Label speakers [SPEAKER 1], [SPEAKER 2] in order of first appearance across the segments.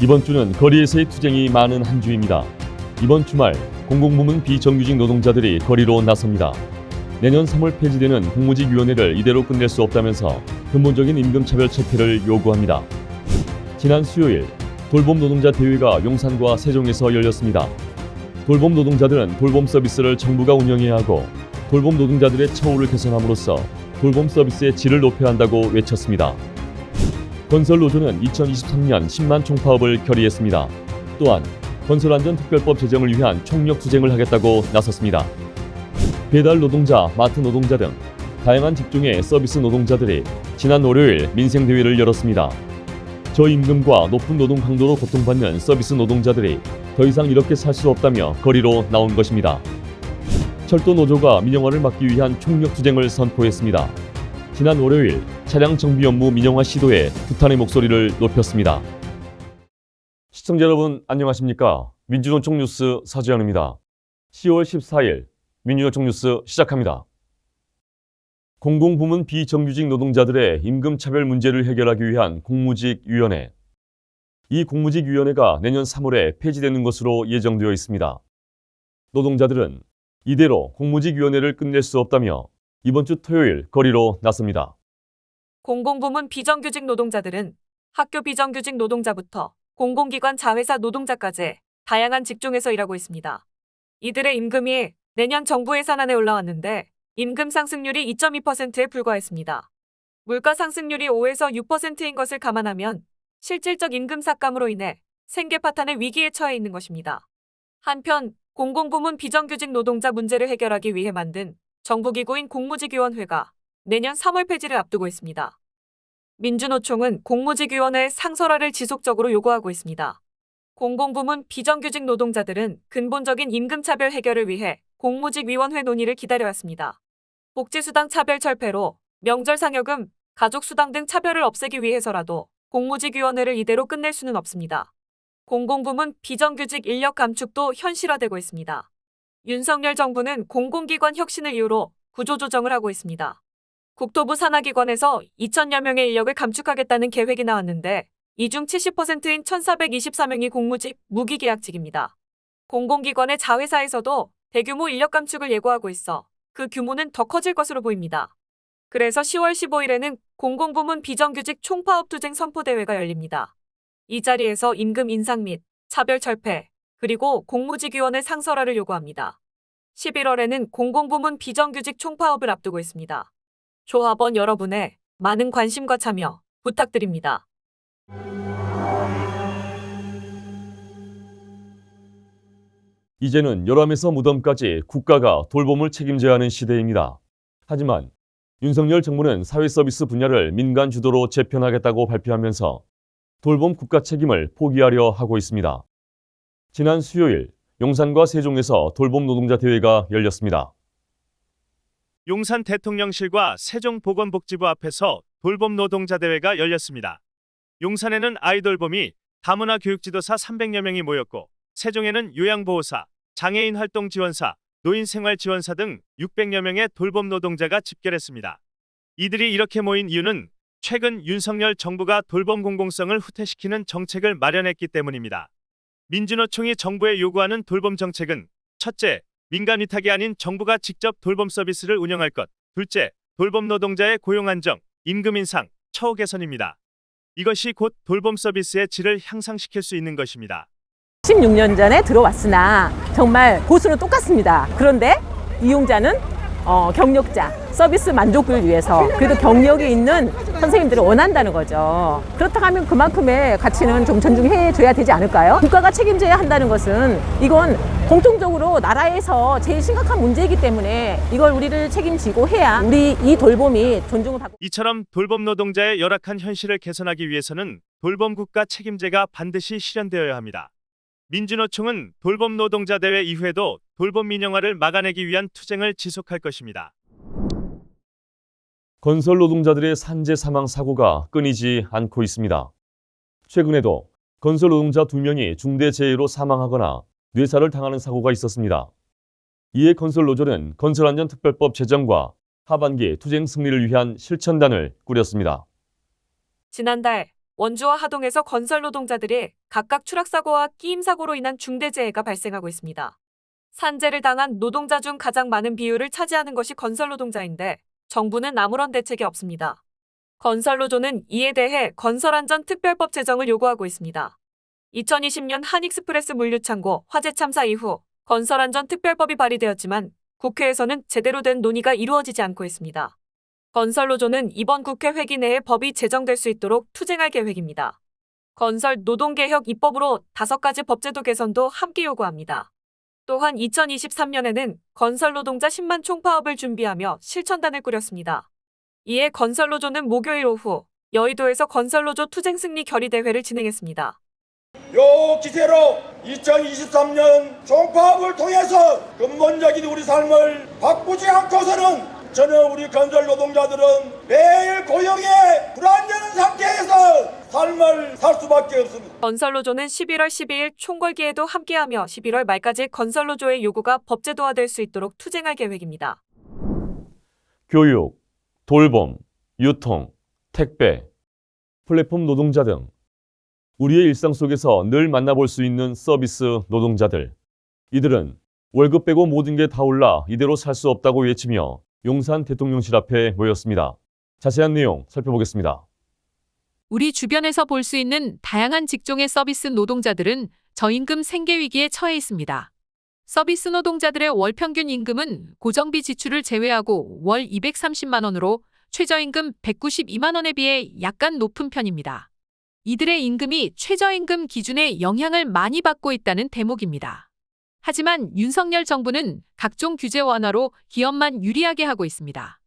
[SPEAKER 1] 이번 주는 거리에서의 투쟁이 많은 한 주입니다. 이번 주말 공공부문 비정규직 노동자들이 거리로 나섭니다. 내년 3월 폐지되는 공무직위원회를 이대로 끝낼 수 없다면서 근본적인 임금차별 철폐를 요구합니다. 지난 수요일 돌봄 노동자 대회가 용산과 세종에서 열렸습니다. 돌봄 노동자들은 돌봄 서비스를 정부가 운영해야 하고 돌봄 노동자들의 처우를 개선함으로써 돌봄 서비스의 질을 높여야 한다고 외쳤습니다. 건설노조는 2023년 10만 총파업을 결의했습니다. 또한 건설안전특별법 제정을 위한 총력 투쟁을 하겠다고 나섰습니다. 배달 노동자, 마트 노동자 등 다양한 직종의 서비스 노동자들이 지난 월요일 민생대회를 열었습니다. 저임금과 높은 노동 강도로 고통받는 서비스 노동자들이 더 이상 이렇게 살 수 없다며 거리로 나온 것입니다. 철도 노조가 민영화를 막기 위한 총력 투쟁을 선포했습니다. 지난 월요일 차량 정비 업무 민영화 시도에 규탄의 목소리를 높였습니다. 시청자 여러분 안녕하십니까? 민주노총 뉴스 서지현입니다. 10월 14일 민주노총 뉴스 시작합니다. 공공부문 비정규직 노동자들의 임금차별 문제를 해결하기 위한 공무직위원회. 이 공무직위원회가 내년 3월에 폐지되는 것으로 예정되어 있습니다. 노동자들은 이대로 공무직위원회를 끝낼 수 없다며 이번 주 토요일 거리로 나섭니다.
[SPEAKER 2] 공공부문 비정규직 노동자들은 학교 비정규직 노동자부터 공공기관 자회사 노동자까지 다양한 직종에서 일하고 있습니다. 이들의 임금이 내년 정부 예산안에 올라왔는데 임금 상승률이 2.2%에 불과했습니다. 물가 상승률이 5에서 6%인 것을 감안하면 실질적 임금 삭감으로 인해 생계 파탄의 위기에 처해 있는 것입니다. 한편 공공부문 비정규직 노동자 문제를 해결하기 위해 만든 정부기구인 공무직위원회가 내년 3월 폐지를 앞두고 있습니다. 민주노총은 공무직위원회 상설화를 지속적으로 요구하고 있습니다. 공공부문 비정규직 노동자들은 근본적인 임금차별 해결을 위해 공무직위원회 논의를 기다려왔습니다. 복지수당 차별 철폐로 명절상여금, 가족수당 등 차별을 없애기 위해서라도 공무직위원회를 이대로 끝낼 수는 없습니다. 공공부문 비정규직 인력 감축도 현실화되고 있습니다. 윤석열 정부는 공공기관 혁신을 이유로 구조조정을 하고 있습니다. 국토부 산하기관에서 2,000여 명의 인력을 감축하겠다는 계획이 나왔는데 이 중 70%인 1,424명이 공무직, 무기계약직입니다. 공공기관의 자회사에서도 대규모 인력 감축을 예고하고 있어 그 규모는 더 커질 것으로 보입니다. 그래서 10월 15일에는 공공부문 비정규직 총파업 투쟁 선포대회가 열립니다. 이 자리에서 임금 인상 및 차별 철폐, 그리고 공무직위원회 상설화를 요구합니다. 11월에는 공공부문 비정규직 총파업을 앞두고 있습니다. 조합원 여러분의 많은 관심과 참여 부탁드립니다.
[SPEAKER 1] 이제는 열암에서 무덤까지 국가가 돌봄을 책임져야 하는 시대입니다. 하지만 윤석열 정부는 사회서비스 분야를 민간 주도로 재편하겠다고 발표하면서 돌봄 국가 책임을 포기하려 하고 있습니다. 지난 수요일 용산과 세종에서 돌봄 노동자 대회가 열렸습니다.
[SPEAKER 3] 용산 대통령실과 세종보건복지부 앞에서 돌봄 노동자 대회가 열렸습니다. 용산에는 아이돌봄이 다문화 교육지도사 300여 명이 모였고 세종에는 요양보호사, 장애인 활동 지원사, 노인생활 지원사 등 600여 명의 돌봄 노동자가 집결했습니다. 이들이 이렇게 모인 이유는 최근 윤석열 정부가 돌봄 공공성을 후퇴시키는 정책을 마련했기 때문입니다. 민주노총이 정부에 요구하는 돌봄 정책은 첫째, 민간 위탁이 아닌 정부가 직접 돌봄 서비스를 운영할 것. 둘째, 돌봄 노동자의 고용 안정, 임금 인상, 처우 개선입니다. 이것이 곧 돌봄 서비스의 질을 향상시킬 수 있는 것입니다.
[SPEAKER 4] 16년 전에 들어왔으나 정말 보수는 똑같습니다. 그런데 이용자는 경력자, 서비스 만족을 위해서 그래도 경력이 있는 선생님들을 원한다는 거죠. 그렇다고 하면 그만큼의 가치는 좀 존중해줘야 되지 않을까요? 국가가 책임져야 한다는 것은 이건 공통적으로 나라에서 제일 심각한 문제이기 때문에 이걸 우리를 책임지고 해야 우리 이 돌봄이 존중을 받고.
[SPEAKER 3] 이처럼 돌봄 노동자의 열악한 현실을 개선하기 위해서는 돌봄 국가 책임제가 반드시 실현되어야 합니다. 민주노총은 돌봄 노동자 대회 이후에도 돌봄 민영화를 막아내기 위한 투쟁을 지속할 것입니다.
[SPEAKER 1] 건설 노동자들의 산재 사망 사고가 끊이지 않고 있습니다. 최근에도 건설 노동자 2명이 중대재해로 사망하거나 뇌사를 당하는 사고가 있었습니다. 이에 건설노조는 건설안전특별법 제정과 하반기 투쟁 승리를 위한 실천단을 꾸렸습니다.
[SPEAKER 2] 지난달 원주와 하동에서 건설 노동자들이 각각 추락사고와 끼임사고로 인한 중대재해가 발생하고 있습니다. 산재를 당한 노동자 중 가장 많은 비율을 차지하는 것이 건설 노동자인데 정부는 아무런 대책이 없습니다. 건설노조는 이에 대해 건설안전특별법 제정을 요구하고 있습니다. 2020년 한익스프레스 물류창고 화재 참사 이후 건설안전특별법이 발의되었지만 국회에서는 제대로 된 논의가 이루어지지 않고 있습니다. 건설노조는 이번 국회 회기 내에 법이 제정될 수 있도록 투쟁할 계획입니다. 건설 노동개혁 입법으로 5가지 법제도 개선도 함께 요구합니다. 또한 2023년에는 건설노동자 10만 총파업을 준비하며 실천단을 꾸렸습니다. 이에 건설노조는 목요일 오후 여의도에서 건설노조 투쟁승리 결의대회를 진행했습니다.
[SPEAKER 5] 요 기세로 2023년 총파업을 통해서 근본적인 우리 삶을 바꾸지 않고서는 전혀 우리 건설 노동자들은 매일 고용에 불안정한 상태에서 삶을 살 수밖에 없습니다.
[SPEAKER 2] 건설노조는 11월 12일 총궐기에도 함께하며 11월 말까지 건설노조의 요구가 법제도화될 수 있도록 투쟁할 계획입니다.
[SPEAKER 1] 교육, 돌봄, 유통, 택배, 플랫폼 노동자 등 우리의 일상 속에서 늘 만나볼 수 있는 서비스 노동자들. 이들은 월급 빼고 모든 게 다 올라 이대로 살 수 없다고 외치며 용산 대통령실 앞에 모였습니다. 자세한 내용 살펴보겠습니다.
[SPEAKER 6] 우리 주변에서 볼 수 있는 다양한 직종의 서비스 노동자들은 저임금 생계 위기에 처해 있습니다. 서비스 노동자들의 월 평균 임금은 고정비 지출을 제외하고 월 230만 원으로 최저임금 192만 원에 비해 약간 높은 편입니다. 이들의 임금이 최저임금 기준에 영향을 많이 받고 있다는 대목입니다. 하지만 윤석열 정부는 각종 규제 완화로 기업만 유리하게 하고 있습니다.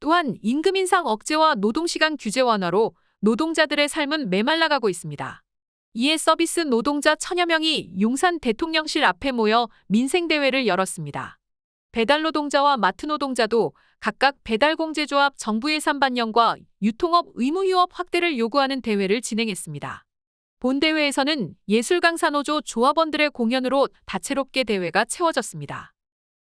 [SPEAKER 6] 또한 임금 인상 억제와 노동시간 규제 완화로 노동자들의 삶은 메말라가고 있습니다. 이에 서비스 노동자 1000여 명이 용산 대통령실 앞에 모여 민생대회를 열었습니다. 배달 노동자와 마트 노동자도 각각 배달공제조합 정부 예산 반영과 유통업 의무휴업 확대를 요구하는 대회를 진행했습니다. 본 대회에서는 예술강사노조 조합원들의 공연으로 다채롭게 대회가 채워졌습니다.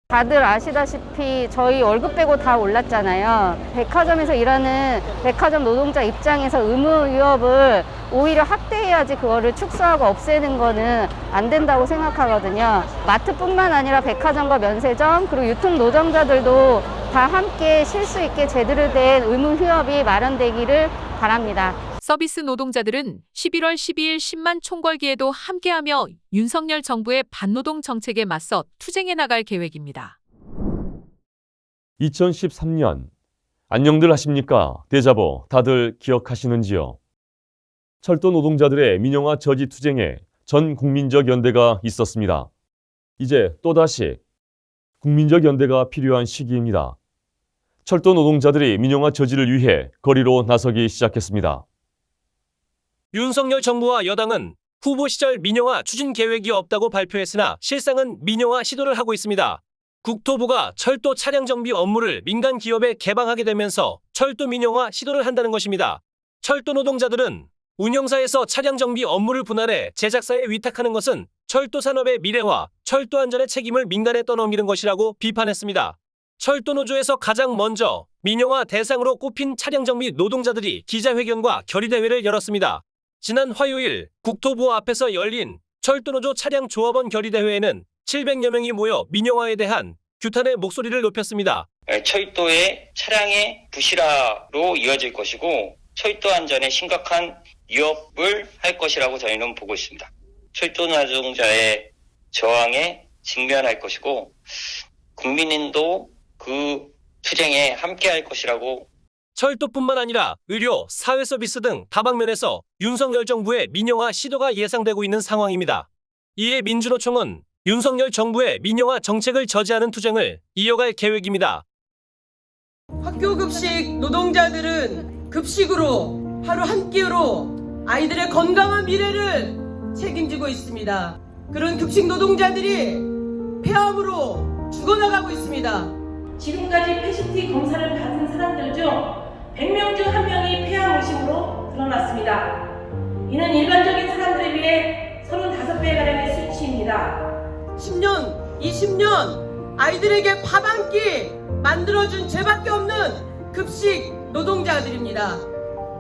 [SPEAKER 7] 다들 아시다시피 저희 월급 빼고 다 올랐잖아요. 백화점에서 일하는 백화점 노동자 입장에서 의무휴업을 오히려 확대해야지 그거를 축소하고 없애는 거는 안 된다고 생각하거든요. 마트뿐만 아니라 백화점과 면세점 그리고 유통 노동자들도 다 함께 쉴 수 있게 제대로 된 의무휴업이 마련되기를 바랍니다.
[SPEAKER 6] 서비스 노동자들은 11월 12일 10만 총궐기에도 함께하며 윤석열 정부의 반노동 정책에 맞서 투쟁해 나갈 계획입니다.
[SPEAKER 1] 2013년 안녕들 하십니까? 데자보 다들 기억하시는지요? 철도 노동자들의 민영화 저지 투쟁에 전 국민적 연대가 있었습니다. 이제 또다시 국민적 연대가 필요한 시기입니다. 철도 노동자들이 민영화 저지를 위해 거리로 나서기 시작했습니다.
[SPEAKER 8] 윤석열 정부와 여당은 후보 시절 민영화 추진 계획이 없다고 발표했으나 실상은 민영화 시도를 하고 있습니다. 국토부가 철도 차량 정비 업무를 민간 기업에 개방하게 되면서 철도 민영화 시도를 한다는 것입니다. 철도 노동자들은 운영사에서 차량 정비 업무를 분할해 제작사에 위탁하는 것은 철도 산업의 미래와 철도 안전의 책임을 민간에 떠넘기는 것이라고 비판했습니다. 철도 노조에서 가장 먼저 민영화 대상으로 꼽힌 차량 정비 노동자들이 기자회견과 결의대회를 열었습니다. 지난 화요일 국토부 앞에서 열린 철도노조 차량 조합원 결의대회에는 700여 명이 모여 민영화에 대한 규탄의 목소리를 높였습니다.
[SPEAKER 9] 철도의 차량의 부실화로 이어질 것이고 철도 안전에 심각한 위협을 할 것이라고 저희는 보고 있습니다. 철도 노동자의 저항에 직면할 것이고 국민인도 그 투쟁에 함께할 것이라고.
[SPEAKER 8] 철도뿐만 아니라 의료, 사회 서비스 등 다방면에서 윤석열 정부의 민영화 시도가 예상되고 있는 상황입니다. 이에 민주노총은 윤석열 정부의 민영화 정책을 저지하는 투쟁을 이어갈 계획입니다.
[SPEAKER 10] 학교 급식 노동자들은 급식으로 하루 한 끼로 아이들의 건강한 미래를 책임지고 있습니다. 그런 급식 노동자들이 폐암으로 죽어나가고 있습니다.
[SPEAKER 11] 지금까지 패시티 검사를 받은 사람들 중 100명 중 1명이 폐암 의심으로 드러났습니다. 이는 일반적인 사람들에 비해 35배 가량의 수치입니다.
[SPEAKER 10] 10년, 20년 아이들에게 밥 한 끼 만들어준 죄밖에 없는 급식 노동자들입니다.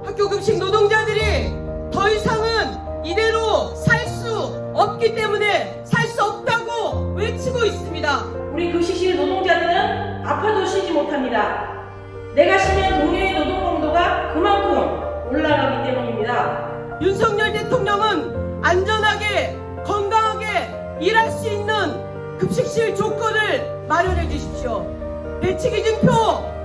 [SPEAKER 10] 학교 급식 노동자들이 더 이상은 이대로 살 수 없기 때문에 살 수 없다고 외치고 있습니다.
[SPEAKER 11] 우리 급식실 노동자들은 아파도 쉬지 못합니다. 내가 쉬면 동료의 노동 강도가 그만큼 올라가기 때문입니다.
[SPEAKER 10] 윤석열 대통령은 안전하게 건강하게 일할 수 있는 급식실 조건을 마련해 주십시오. 배치 기준표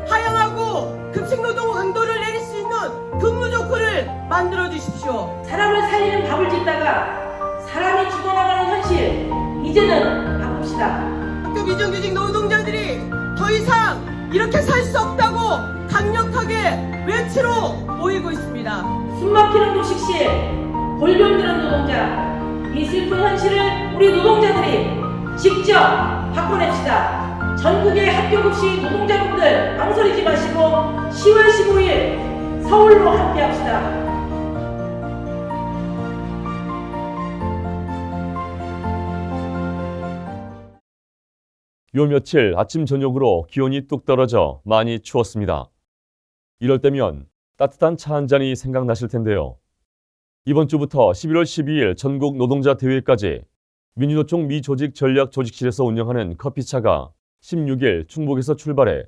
[SPEAKER 10] 하향하고 급식노동 강도를 내릴 수 있는 근무 조건을 만들어 주십시오.
[SPEAKER 11] 사람을 살리는 밥을 짓다가 사람이 죽어나가는 현실, 이제는 바꿉시다.
[SPEAKER 10] 학교 비정규직 노동자들이 더 이상 이렇게 살 수 없다고 강력하게 외치러 모이고 있습니다.
[SPEAKER 11] 숨막히는 급식실, 골병드는 노동자, 이 슬픈 현실을 우리 노동자들이 직접 바꿔냅시다. 전국의 학교급식 노동자분들 망설이지 마시고 10월 15일 서울로 함께합시다.
[SPEAKER 1] 요 며칠 아침 저녁으로 기온이 뚝 떨어져 많이 추웠습니다. 이럴 때면 따뜻한 차 한 잔이 생각나실 텐데요. 이번 주부터 11월 12일 전국 노동자 대회까지 민주노총 미조직 전략 조직실에서 운영하는 커피차가 16일 충북에서 출발해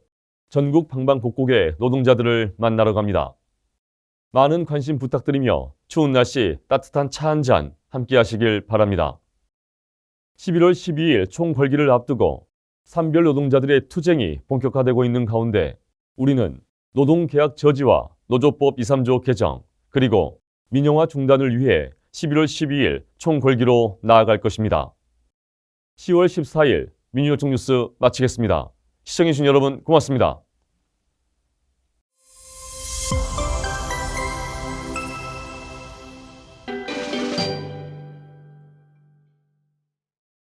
[SPEAKER 1] 전국 방방곡곡의 노동자들을 만나러 갑니다. 많은 관심 부탁드리며 추운 날씨 따뜻한 차 한 잔 함께 하시길 바랍니다. 11월 12일 총궐기를 앞두고 산별 노동자들의 투쟁이 본격화되고 있는 가운데 우리는 노동계약 저지와 노조법 2, 3조 개정 그리고 민영화 중단을 위해 11월 12일 총궐기로 나아갈 것입니다. 10월 14일 민주노총 뉴스 마치겠습니다. 시청해주신 여러분 고맙습니다.